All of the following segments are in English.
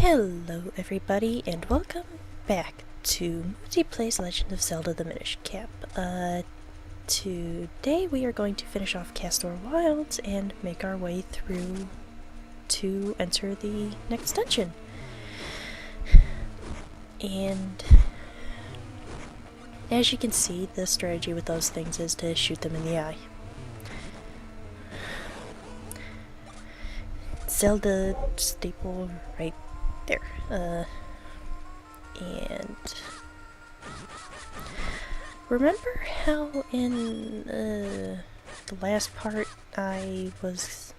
Hello everybody and welcome back to Mutti Plays Legend of Zelda the Minish Cap. Today we are going to finish off Castor Wilds and make our way through to enter the next dungeon. And as you can see, the strategy with those things is to shoot them in the eye. Zelda staple right there. And remember how in the last part I was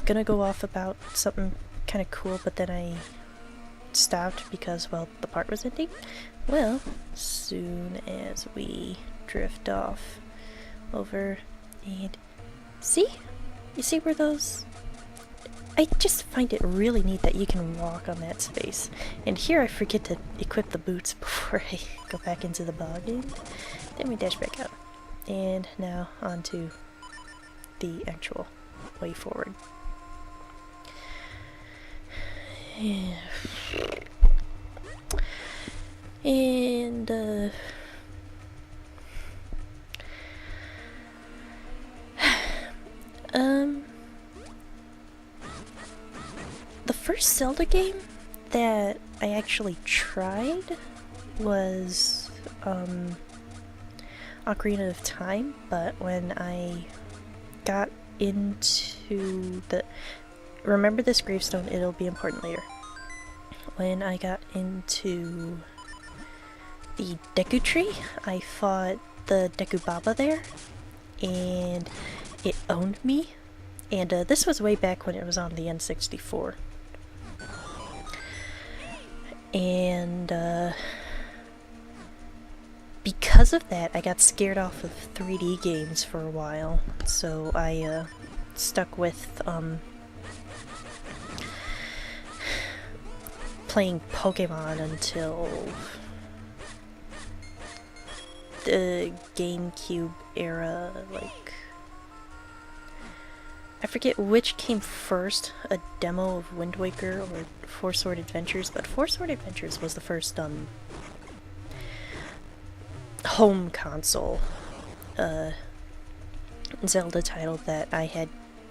gonna go off about something kind of cool, but then I stopped because, well, the part was ending? Well, soon as we drift off over and see? You see where those... I just find it really neat that you can walk on that space. And here I forget to equip the boots before I go back into the bog, and then we dash back out. And now onto the actual way forward. And the first Zelda game that I actually tried was Ocarina of Time, but when I got into the... Remember this gravestone, it'll be important later. When I got into the Deku Tree, I fought the Deku Baba there, and it owned me. And this was way back when it was on the N64. And because of that, I got scared off of 3D games for a while. So I stuck with playing Pokemon until the GameCube era, like... I forget which came first, a demo of Wind Waker or Four Sword Adventures, but Four Sword Adventures was the first home console Zelda title that I had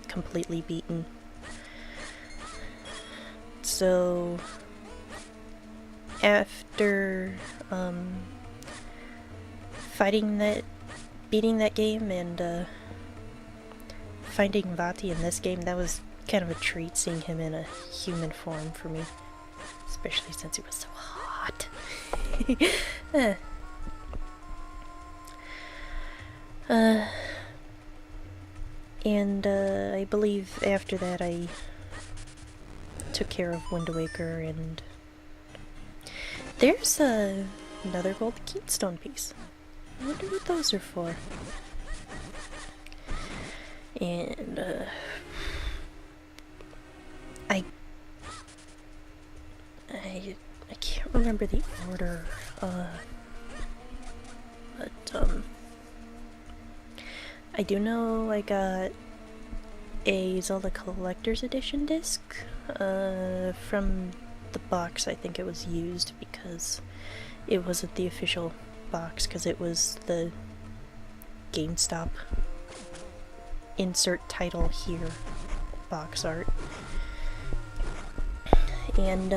completely beaten. So after beating that game and finding Vati in this game, that was kind of a treat, seeing him in a human form for me. Especially since he was so hot. And I believe after that I took care of Wind Waker, and there's another gold keystone piece. I wonder what those are for. And I can't remember the order, but I do know I got a Zelda Collector's Edition disc from the box. I think it was used because it wasn't the official box, because it was the GameStop insert title here box art. And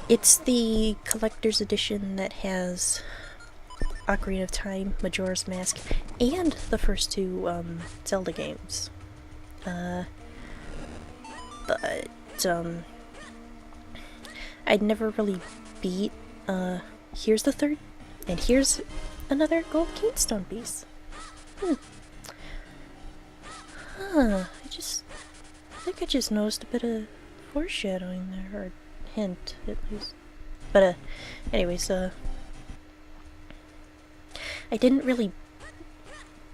it's the collector's edition that has Ocarina of Time, Majora's Mask, and the first two Zelda games. But I'd never really beat here's the third, and here's another gold keystone piece. I think I just noticed a bit of foreshadowing there, or hint at least. But anyways, I didn't really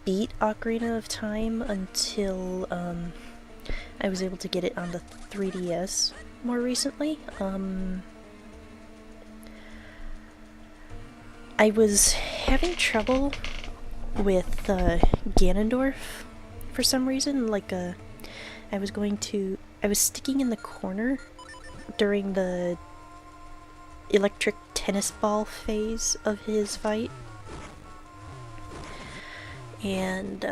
beat Ocarina of Time until I was able to get it on the 3DS more recently. I was having trouble with Ganondorf for some reason. Like I was going to I was sticking in the corner during the electric tennis ball phase of his fight. And,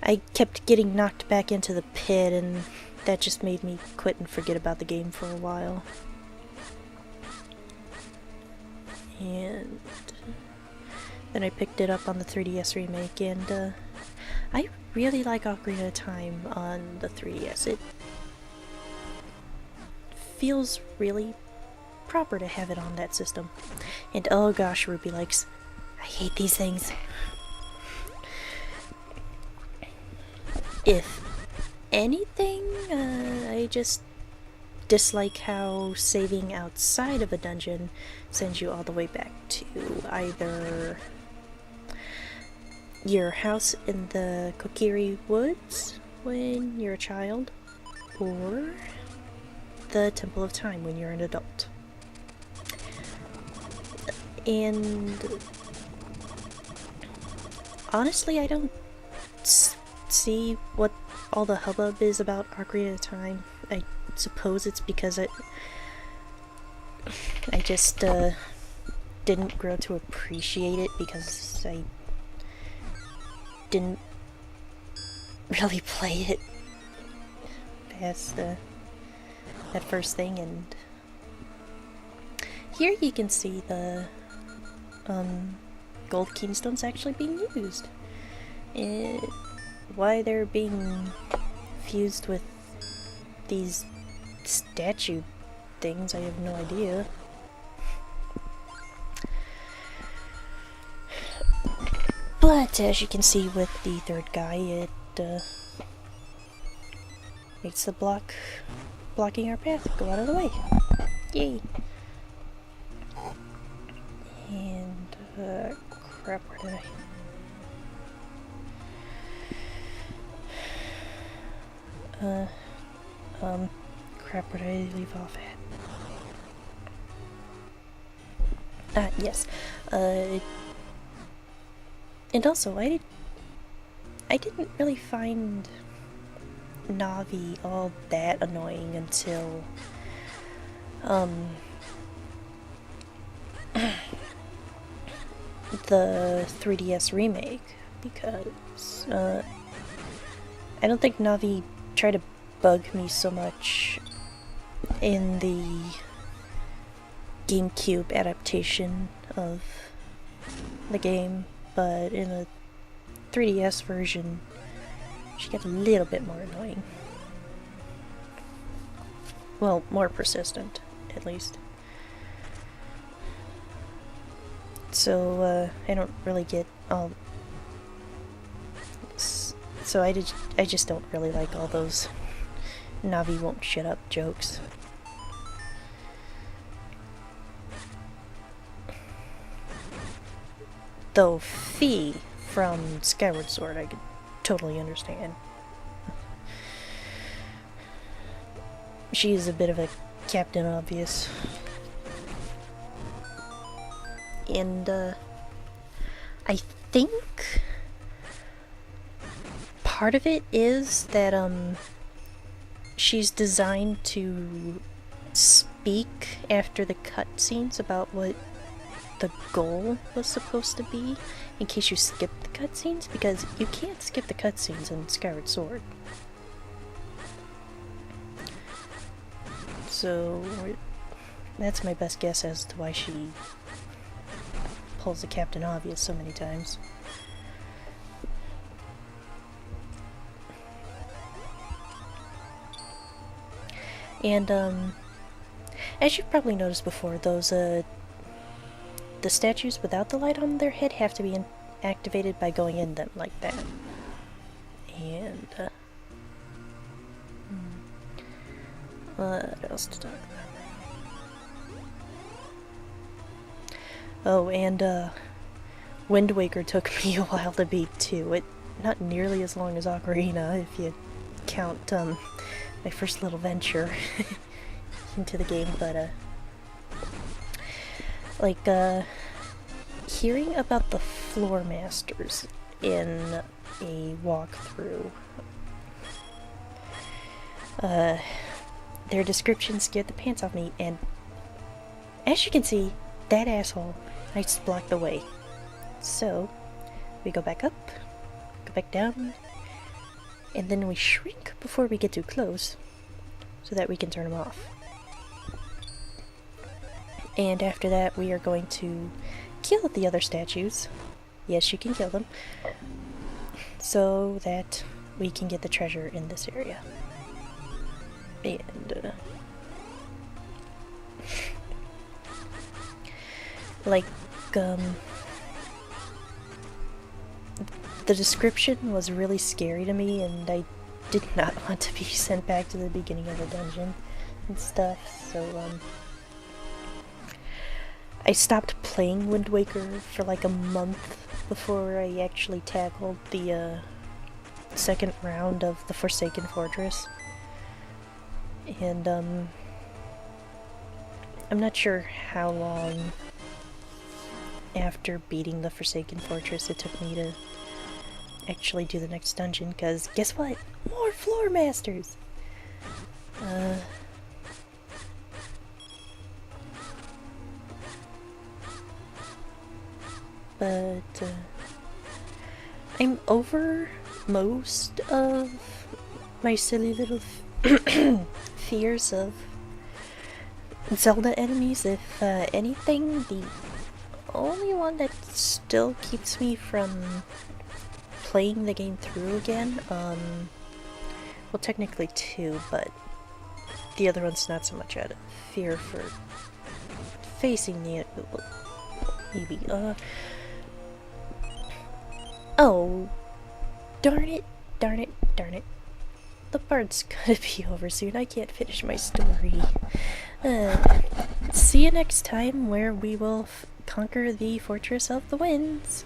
I kept getting knocked back into the pit, and that just made me quit and forget about the game for a while. And then I picked it up on the 3DS remake, and I really like Ocarina of Time on the 3DS. It feels really proper to have it on that system. And oh gosh, Ruby likes, I hate these things. If anything, I just dislike how saving outside of a dungeon sends you all the way back to either your house in the Kokiri Woods when you're a child, or the Temple of Time when you're an adult. And honestly, I don't see what all the hubbub is about Ocarina of Time. I suppose it's because I just didn't grow to appreciate it because I didn't really play it past that first thing. And here you can see the gold keystones actually being used. Why they're being fused with these statue things, I have no idea. But as you can see with the third guy, it makes the blocking our path go out of the way. Yay! And crap, where did crap, where did I leave off at? Yes. And also, I didn't really find Navi all that annoying until, the 3DS remake, because, I don't think Navi tried to bug me so much in the GameCube adaptation of the game, but in the 3DS version, she got a little bit more annoying. Well, more persistent, at least. So, I don't really get all... So I just don't really like all those Navi won't shut up jokes. Though Fee from Skyward Sword I could totally understand. She is a bit of a Captain Obvious. And, I think part of it is that, she's designed to speak after the cutscenes about what the goal was supposed to be, in case you skip the cutscenes, because you can't skip the cutscenes in Skyward Sword. So, that's my best guess as to why she pulls the Captain Obvious so many times. And, as you've probably noticed before, those, the statues without the light on their head have to be activated by going in them like that. And, what else to talk about? Oh, and, Wind Waker took me a while to beat, too. Not nearly as long as Ocarina, if you count, my first little venture into the game, but, like, hearing about the floor masters in a walkthrough, their description scared the pants off me, and as you can see, that asshole, I just blocked the way. So, we go back up, go back down, and then we shrink before we get too close, so that we can turn them off. And after that, we are going to kill the other statues. Yes, you can kill them, so that we can get the treasure in this area. And, like, the description was really scary to me, and I did not want to be sent back to the beginning of the dungeon and stuff, so, I stopped playing Wind Waker for like a month before I actually tackled the, second round of the Forsaken Fortress. And, I'm not sure how long after beating the Forsaken Fortress it took me to actually do the next dungeon, because guess what? More floor masters! But, I'm over most of my silly little fears of Zelda enemies. If anything, the only one that still keeps me from playing the game through again, well, technically two, but the other one's not so much out of fear for facing the maybe, oh, darn it, darn it, darn it. The part's gonna be over soon. I can't finish my story. See you next time, where we will conquer the Fortress of the Winds.